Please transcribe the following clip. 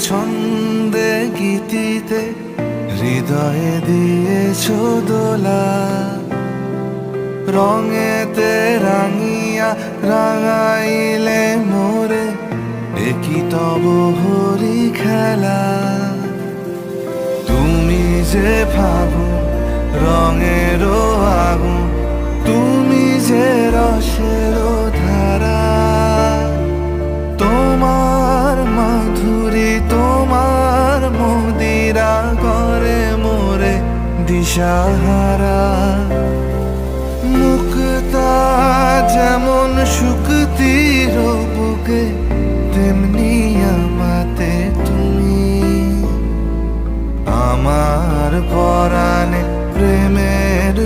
ছন্দে গীতিতে হৃদয়ে দিয়েছ দোলা, রঙেতে রাঙিয়া রাঙাইলে মোরে একই তব হরি খেলা। তুমি যে ফাগুন রঙেরও আগুন, তুমি যে রসেরও ধারা, তোমার মাধুরী তোমার মদিরা করে মোরে দিশাহারা। মুক্তা যেমন শুকতির বুকে, তেমনি আমাতে তুমি। আমার পরাণে প্রেমের